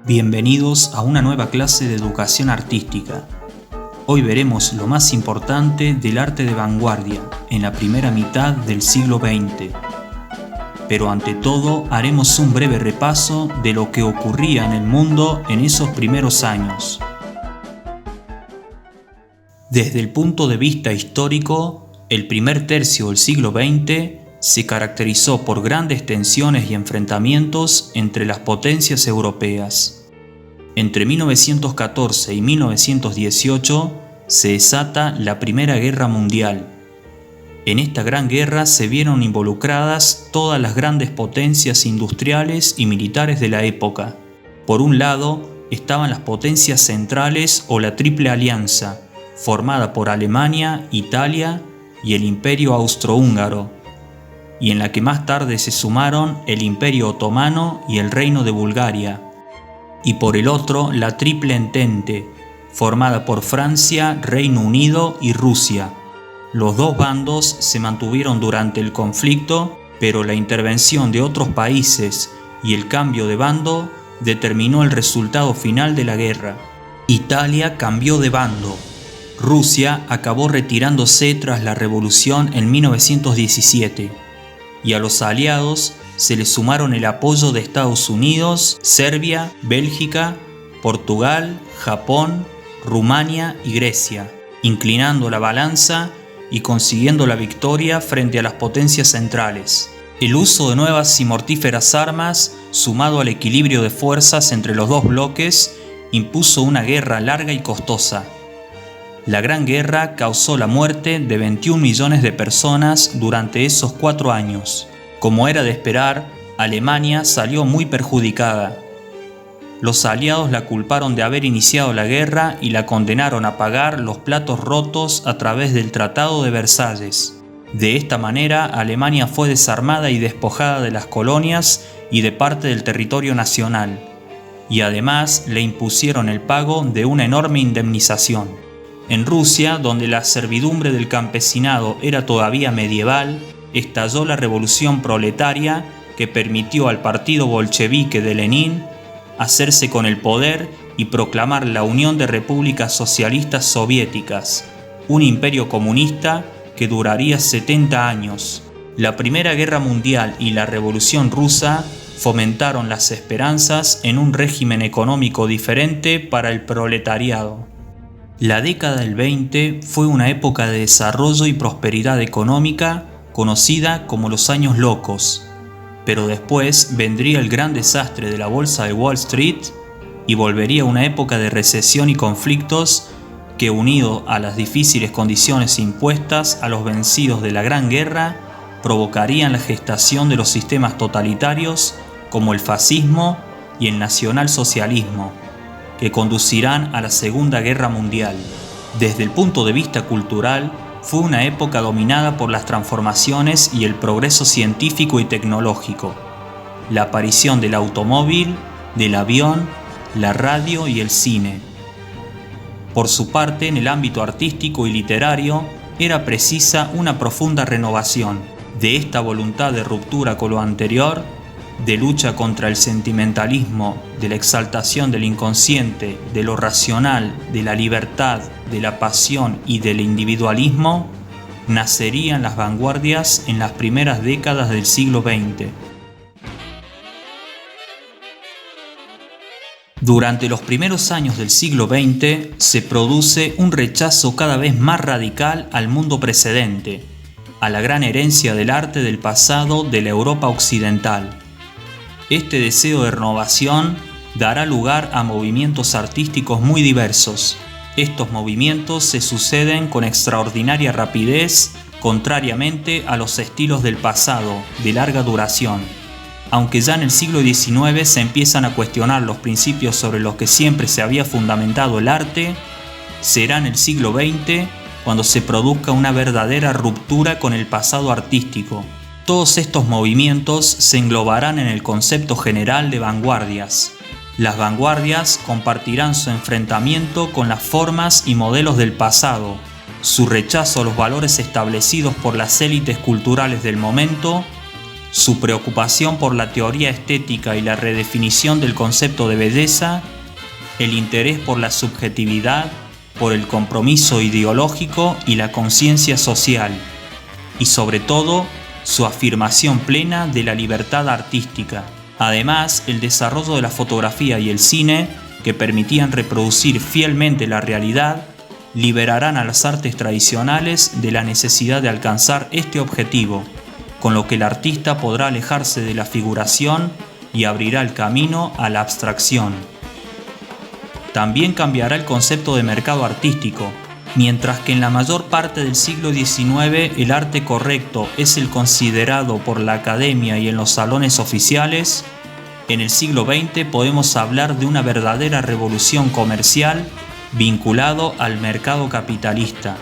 Bienvenidos a una nueva clase de educación artística. Hoy veremos lo más importante del arte de vanguardia en la primera mitad del siglo XX. Pero ante todo haremos un breve repaso de lo que ocurría en el mundo en esos primeros años. Desde el punto de vista histórico, el primer tercio del siglo XX se caracterizó por grandes tensiones y enfrentamientos entre las potencias europeas. Entre 1914 y 1918 se desata la Primera Guerra Mundial. En esta gran guerra se vieron involucradas todas las grandes potencias industriales y militares de la época. Por un lado estaban las potencias centrales o la Triple Alianza, formada por Alemania, Italia y el Imperio Austrohúngaro, y en la que más tarde se sumaron el Imperio Otomano y el Reino de Bulgaria. Y por el otro la Triple Entente, formada por Francia, Reino Unido y Rusia. Los dos bandos se mantuvieron durante el conflicto, pero la intervención de otros países y el cambio de bando determinó el resultado final de la guerra. Italia cambió de bando. Rusia acabó retirándose tras la revolución en 1917, y a los aliados se le sumaron el apoyo de Estados Unidos, Serbia, Bélgica, Portugal, Japón, Rumania y Grecia, inclinando la balanza y consiguiendo la victoria frente a las potencias centrales. El uso de nuevas y mortíferas armas, sumado al equilibrio de fuerzas entre los dos bloques, impuso una guerra larga y costosa. La Gran Guerra causó la muerte de 21 millones de personas durante esos 4 años. Como era de esperar, Alemania salió muy perjudicada. Los aliados la culparon de haber iniciado la guerra y la condenaron a pagar los platos rotos a través del Tratado de Versalles. De esta manera, Alemania fue desarmada y despojada de las colonias y de parte del territorio nacional, y además le impusieron el pago de una enorme indemnización. En Rusia, donde la servidumbre del campesinado era todavía medieval, estalló la revolución proletaria que permitió al partido bolchevique de Lenin hacerse con el poder y proclamar la Unión de Repúblicas Socialistas Soviéticas, un imperio comunista que duraría 70 años. La Primera Guerra Mundial y la Revolución Rusa fomentaron las esperanzas en un régimen económico diferente para el proletariado. La década del 20 fue una época de desarrollo y prosperidad económica conocida como los años locos, pero después vendría el gran desastre de la bolsa de Wall Street y volvería una época de recesión y conflictos que, unido a las difíciles condiciones impuestas a los vencidos de la Gran Guerra, provocarían la gestación de los sistemas totalitarios como el fascismo y el nacionalsocialismo, que conducirán a la Segunda Guerra Mundial. Desde el punto de vista cultural, fue una época dominada por las transformaciones y el progreso científico y tecnológico, la aparición del automóvil, del avión, la radio y el cine. Por su parte, en el ámbito artístico y literario, era precisa una profunda renovación. De esta voluntad de ruptura con lo anterior, de lucha contra el sentimentalismo, de la exaltación del inconsciente, de lo racional, de la libertad, de la pasión y del individualismo, nacerían las vanguardias en las primeras décadas del siglo XX. Durante los primeros años del siglo XX se produce un rechazo cada vez más radical al mundo precedente, a la gran herencia del arte del pasado de la Europa occidental. Este deseo de renovación dará lugar a movimientos artísticos muy diversos. Estos movimientos se suceden con extraordinaria rapidez, contrariamente a los estilos del pasado, de larga duración. Aunque ya en el siglo XIX se empiezan a cuestionar los principios sobre los que siempre se había fundamentado el arte, será en el siglo XX cuando se produzca una verdadera ruptura con el pasado artístico. Todos estos movimientos se englobarán en el concepto general de vanguardias. Las vanguardias compartirán su enfrentamiento con las formas y modelos del pasado, su rechazo a los valores establecidos por las élites culturales del momento Su preocupación por la teoría estética y la redefinición del concepto de belleza, el interés por la subjetividad, por el compromiso ideológico y la conciencia social, y sobre todo, su afirmación plena de la libertad artística. Además, el desarrollo de la fotografía y el cine, que permitían reproducir fielmente la realidad, liberarán a las artes tradicionales de la necesidad de alcanzar este objetivo, con lo que el artista podrá alejarse de la figuración y abrirá el camino a la abstracción. También cambiará el concepto de mercado artístico. Mientras que en la mayor parte del siglo XIX el arte correcto es el considerado por la academia y en los salones oficiales, en el siglo XX podemos hablar de una verdadera revolución comercial vinculado al mercado capitalista.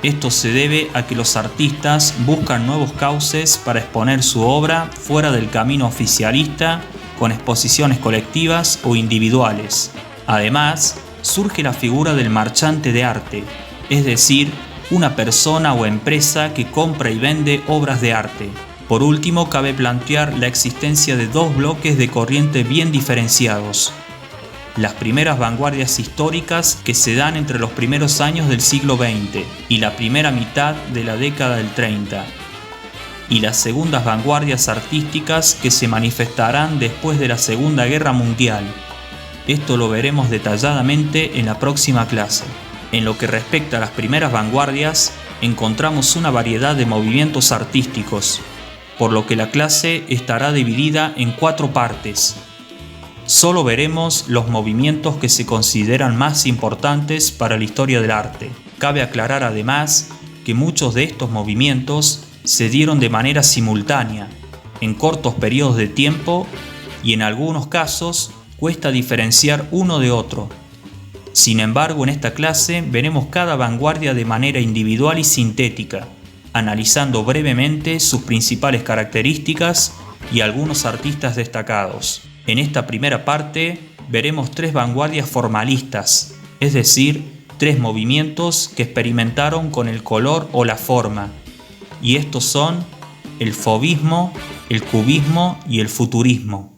Esto se debe a que los artistas buscan nuevos cauces para exponer su obra fuera del camino oficialista, con exposiciones colectivas o individuales. Además, surge la figura del marchante de arte, es decir, una persona o empresa que compra y vende obras de arte. Por último, cabe plantear la existencia de dos bloques de corriente bien diferenciados. Las primeras vanguardias históricas que se dan entre los primeros años del siglo XX y la primera mitad de la década del 30, y las segundas vanguardias artísticas que se manifestarán después de la Segunda Guerra Mundial. Esto lo veremos detalladamente en la próxima clase. En lo que respecta a las primeras vanguardias, encontramos una variedad de movimientos artísticos, por lo que la clase estará dividida en 4 partes. Solo veremos los movimientos que se consideran más importantes para la historia del arte. Cabe aclarar además que muchos de estos movimientos se dieron de manera simultánea, en cortos periodos de tiempo, y en algunos casos cuesta diferenciar uno de otro. Sin embargo, en esta clase veremos cada vanguardia de manera individual y sintética, analizando brevemente sus principales características y algunos artistas destacados. En esta primera parte veremos 3 vanguardias formalistas, es decir, 3 movimientos que experimentaron con el color o la forma, y estos son el fauvismo, el cubismo y el futurismo.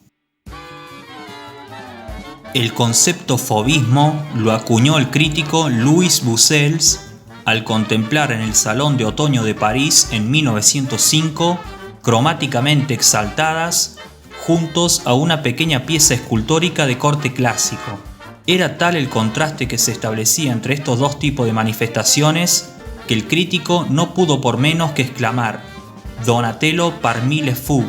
El concepto fauvismo lo acuñó el crítico Louis Bussels al contemplar en el Salón de Otoño de París en 1905, cromáticamente exaltadas, juntos a una pequeña pieza escultórica de corte clásico. Era tal el contraste que se establecía entre estos dos tipos de manifestaciones que el crítico no pudo por menos que exclamar «Donatello parmi les fous»,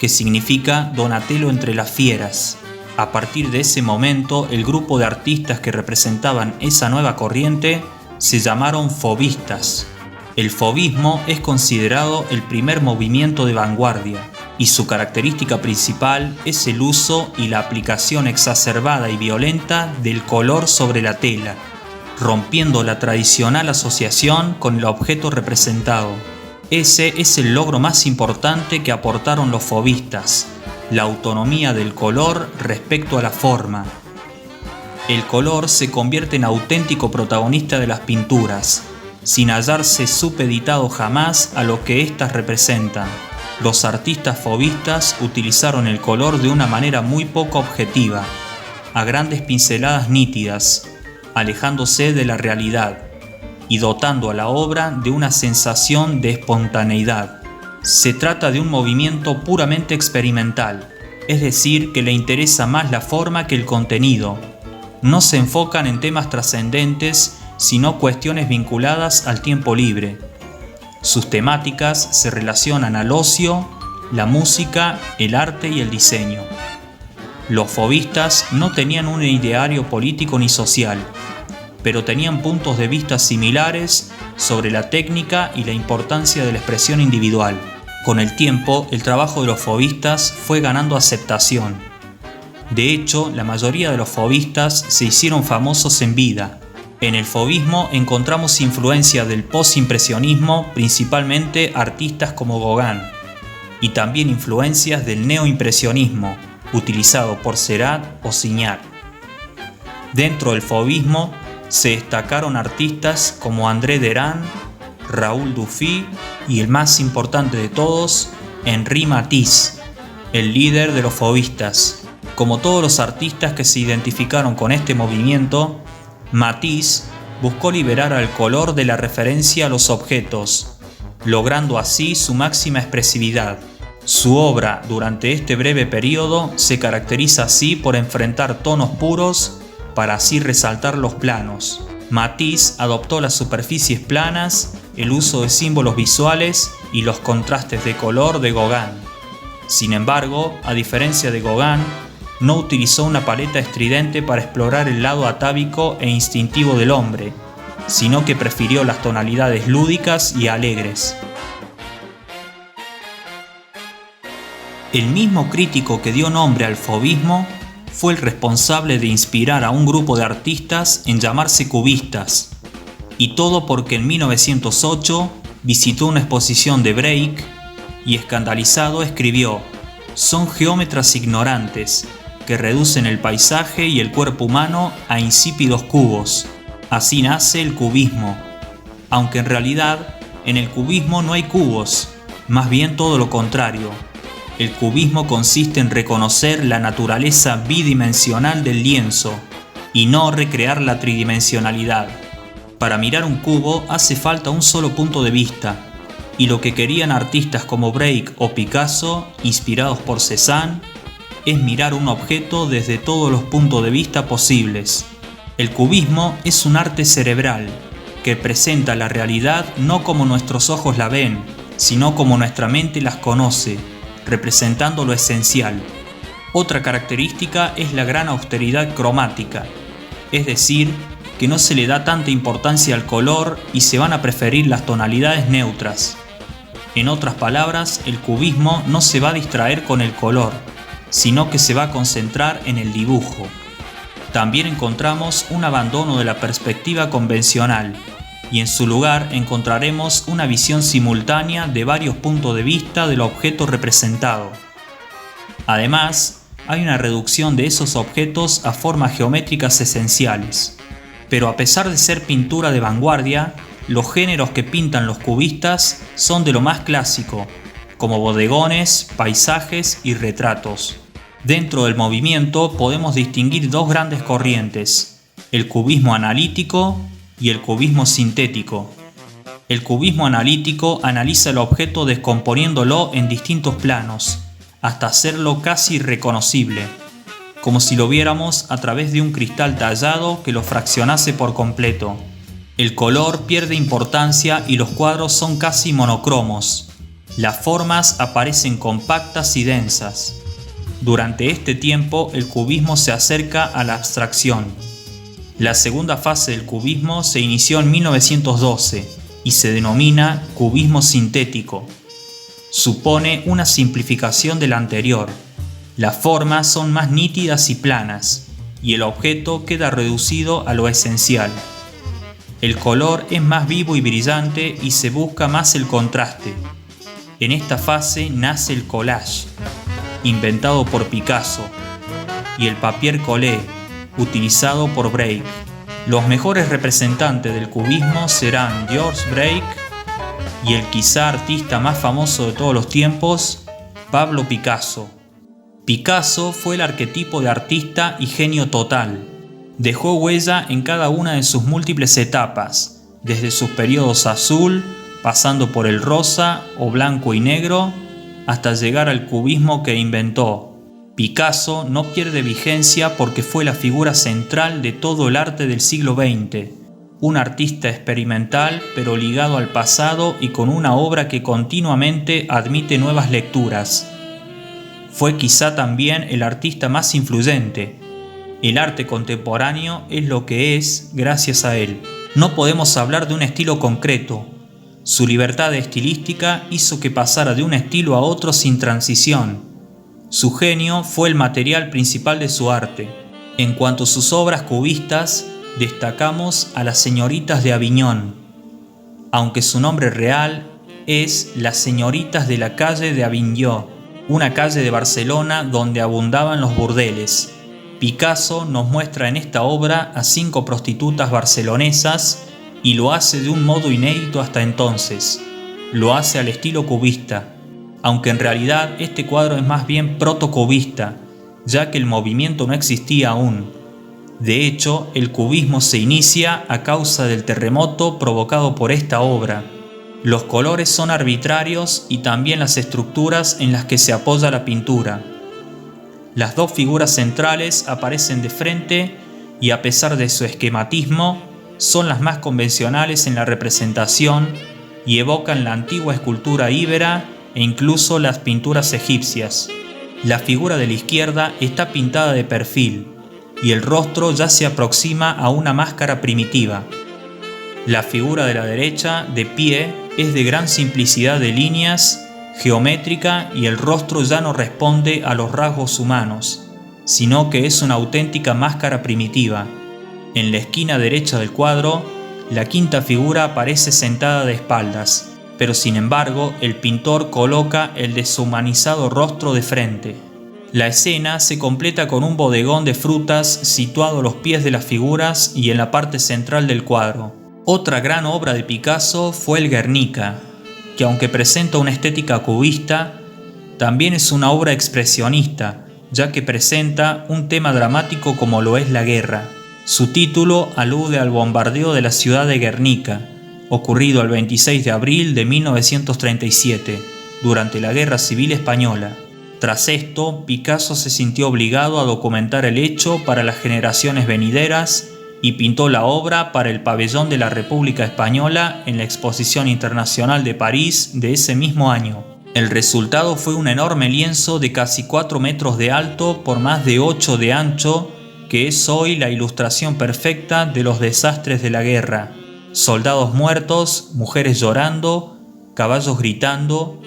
que significa Donatello entre las fieras. A partir de ese momento, el grupo de artistas que representaban esa nueva corriente se llamaron fauvistas. El fauvismo es considerado el primer movimiento de vanguardia, y su característica principal es el uso y la aplicación exacerbada y violenta del color sobre la tela, rompiendo la tradicional asociación con el objeto representado. Ese es el logro más importante que aportaron los fauvistas, la autonomía del color respecto a la forma. El color se convierte en auténtico protagonista de las pinturas, sin hallarse supeditado jamás a lo que éstas representan. Los artistas fauvistas utilizaron el color de una manera muy poco objetiva, a grandes pinceladas nítidas, alejándose de la realidad y dotando a la obra de una sensación de espontaneidad. Se trata de un movimiento puramente experimental, es decir, que le interesa más la forma que el contenido. No se enfocan en temas trascendentes, sino cuestiones vinculadas al tiempo libre. Sus temáticas se relacionan al ocio, la música, el arte y el diseño. Los fauvistas no tenían un ideario político ni social, pero tenían puntos de vista similares sobre la técnica y la importancia de la expresión individual. Con el tiempo, el trabajo de los fauvistas fue ganando aceptación. De hecho, la mayoría de los fauvistas se hicieron famosos en vida. En el fauvismo encontramos influencia del postimpresionismo, principalmente artistas como Gauguin, y también influencias del neoimpresionismo, utilizado por Seurat o Signac. Dentro del fauvismo se destacaron artistas como André Derain, Raoul Dufy y el más importante de todos, Henri Matisse, el líder de los fauvistas. Como todos los artistas que se identificaron con este movimiento, Matisse buscó liberar al color de la referencia a los objetos, logrando así su máxima expresividad. Su obra durante este breve periodo se caracteriza así por enfrentar tonos puros para así resaltar los planos. Matisse adoptó las superficies planas, el uso de símbolos visuales y los contrastes de color de Gauguin. Sin embargo, a diferencia de Gauguin, no utilizó una paleta estridente para explorar el lado atávico e instintivo del hombre, sino que prefirió las tonalidades lúdicas y alegres. El mismo crítico que dio nombre al fauvismo fue el responsable de inspirar a un grupo de artistas en llamarse cubistas, y todo porque en 1908 visitó una exposición de Braque y escandalizado escribió: «Son geómetras ignorantes que reducen el paisaje y el cuerpo humano a insípidos cubos. Así nace el cubismo», aunque en realidad en el cubismo no hay cubos, más bien todo lo contrario. El cubismo consiste en reconocer la naturaleza bidimensional del lienzo y no recrear la tridimensionalidad. Para mirar un cubo hace falta un solo punto de vista, y lo que querían artistas como Braque o Picasso, inspirados por Cézanne, es mirar un objeto desde todos los puntos de vista posibles. El cubismo es un arte cerebral que presenta la realidad no como nuestros ojos la ven, sino como nuestra mente las conoce, representando lo esencial. Otra característica es la gran austeridad cromática, es decir, que no se le da tanta importancia al color y se van a preferir las tonalidades neutras. En otras palabras, el cubismo no se va a distraer con el color, sino que se va a concentrar en el dibujo. También encontramos un abandono de la perspectiva convencional, y en su lugar encontraremos una visión simultánea de varios puntos de vista del objeto representado. Además, hay una reducción de esos objetos a formas geométricas esenciales. Pero a pesar de ser pintura de vanguardia, los géneros que pintan los cubistas son de lo más clásico, como bodegones, paisajes y retratos. Dentro del movimiento podemos distinguir dos grandes corrientes: el cubismo analítico y el cubismo sintético. El cubismo analítico analiza el objeto descomponiéndolo en distintos planos, hasta hacerlo casi irreconocible, como si lo viéramos a través de un cristal tallado que lo fraccionase por completo. El color pierde importancia y los cuadros son casi monocromos. Las formas aparecen compactas y densas. Durante este tiempo, el cubismo se acerca a la abstracción. La segunda fase del cubismo se inició en 1912 y se denomina cubismo sintético. Supone una simplificación de la anterior. Las formas son más nítidas y planas, y el objeto queda reducido a lo esencial. El color es más vivo y brillante y se busca más el contraste. En esta fase nace el collage, inventado por Picasso, y el papier collé, utilizado por Braque. Los mejores representantes del cubismo serán George Braque y el quizá artista más famoso de todos los tiempos, Pablo Picasso. Picasso fue el arquetipo de artista y genio total. Dejó huella en cada una de sus múltiples etapas, desde sus periodos azul, pasando por el rosa o blanco y negro, hasta llegar al cubismo que inventó. Picasso no pierde vigencia porque fue la figura central de todo el arte del siglo XX, un artista experimental pero ligado al pasado y con una obra que continuamente admite nuevas lecturas. Fue quizá también el artista más influyente. El arte contemporáneo es lo que es gracias a él. No podemos hablar de un estilo concreto. Su libertad estilística hizo que pasara de un estilo a otro sin transición. Su genio fue el material principal de su arte. En cuanto a sus obras cubistas, destacamos a las Señoritas de Aviñón, aunque su nombre real es Las Señoritas de la calle de Avinyó, una calle de Barcelona donde abundaban los burdeles. Picasso nos muestra en esta obra a 5 prostitutas barcelonesas y lo hace de un modo inédito hasta entonces. Lo hace al estilo cubista. aunque en realidad este cuadro es más bien protocubista, ya que el movimiento no existía aún. De hecho, el cubismo se inicia a causa del terremoto provocado por esta obra. Los colores son arbitrarios y también las estructuras en las que se apoya la pintura. Las dos figuras centrales aparecen de frente y, a pesar de su esquematismo, son las más convencionales en la representación y evocan la antigua escultura íbera e incluso las pinturas egipcias. La figura de la izquierda está pintada de perfil y el rostro ya se aproxima a una máscara primitiva. La figura de la derecha, de pie, es de gran simplicidad de líneas, geométrica, y el rostro ya no responde a los rasgos humanos, sino que es una auténtica máscara primitiva. En la esquina derecha del cuadro, la quinta figura aparece sentada de espaldas, pero sin embargo el pintor coloca el deshumanizado rostro de frente. La escena se completa con un bodegón de frutas situado a los pies de las figuras y en la parte central del cuadro. Otra gran obra de Picasso fue el Guernica, que aunque presenta una estética cubista, también es una obra expresionista, ya que presenta un tema dramático como lo es la guerra. Su título alude al bombardeo de la ciudad de Guernica, ocurrido el 26 de abril de 1937, durante la Guerra Civil Española. Tras esto, Picasso se sintió obligado a documentar el hecho para las generaciones venideras y pintó la obra para el pabellón de la República Española en la Exposición Internacional de París de ese mismo año. El resultado fue un enorme lienzo de casi 4 metros de alto por más de 8 de ancho, que es hoy la ilustración perfecta de los desastres de la guerra. Soldados muertos, mujeres llorando, caballos gritando,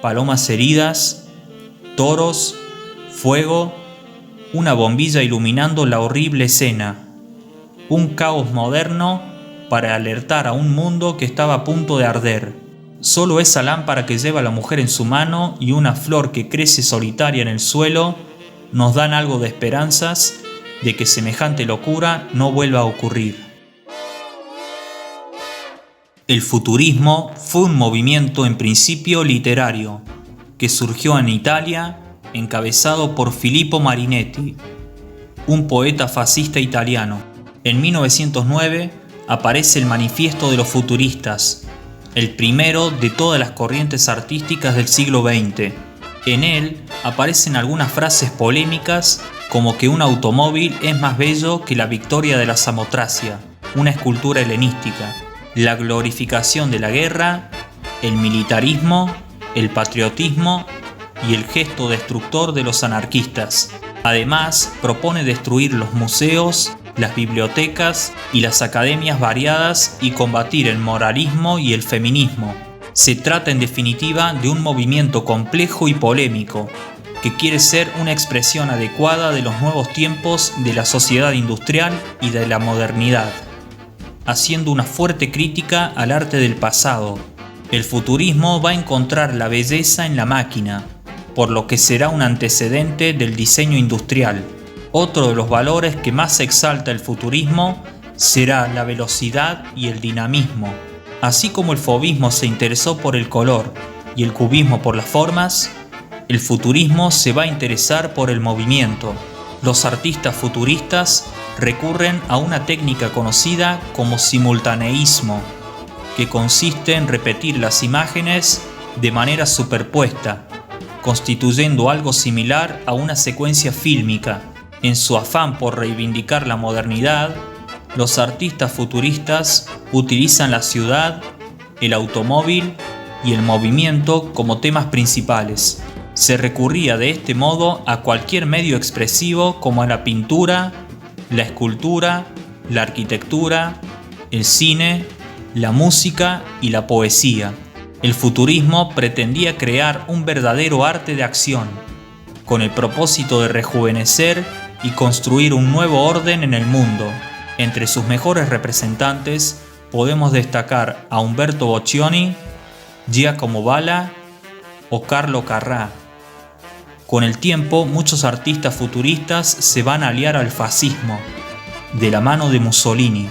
palomas heridas, toros, fuego, una bombilla iluminando la horrible escena. Un caos moderno para alertar a un mundo que estaba a punto de arder. Solo esa lámpara que lleva la mujer en su mano y una flor que crece solitaria en el suelo nos dan algo de esperanzas de que semejante locura no vuelva a ocurrir. El futurismo fue un movimiento en principio literario que surgió en Italia, encabezado por Filippo Marinetti, un poeta fascista italiano. En 1909 aparece el Manifiesto de los Futuristas, el primero de todas las corrientes artísticas del siglo XX. En él aparecen algunas frases polémicas como que un automóvil es más bello que la victoria de la Samotracia, una escultura helenística, la glorificación de la guerra, el militarismo, el patriotismo y el gesto destructor de los anarquistas. Además, propone destruir los museos, las bibliotecas y las academias variadas y combatir el moralismo y el feminismo. Se trata en definitiva de un movimiento complejo y polémico, que quiere ser una expresión adecuada de los nuevos tiempos de la sociedad industrial y de la modernidad, haciendo una fuerte crítica al arte del pasado. El futurismo va a encontrar la belleza en la máquina, por lo que será un antecedente del diseño industrial. Otro de los valores que más exalta el futurismo será la velocidad y el dinamismo. Así como el fauvismo se interesó por el color y el cubismo por las formas, el futurismo se va a interesar por el movimiento. Los artistas futuristas recurren a una técnica conocida como simultaneísmo, que consiste en repetir las imágenes de manera superpuesta, constituyendo algo similar a una secuencia fílmica. En su afán por reivindicar la modernidad, los artistas futuristas utilizan la ciudad, el automóvil y el movimiento como temas principales. Se recurría de este modo a cualquier medio expresivo como a la pintura, la escultura, la arquitectura, el cine, la música y la poesía. El futurismo pretendía crear un verdadero arte de acción, con el propósito de rejuvenecer y construir un nuevo orden en el mundo. Entre sus mejores representantes podemos destacar a Umberto Boccioni, Giacomo Balla o Carlo Carrà. Con el tiempo, muchos artistas futuristas se van a aliar al fascismo, de la mano de Mussolini.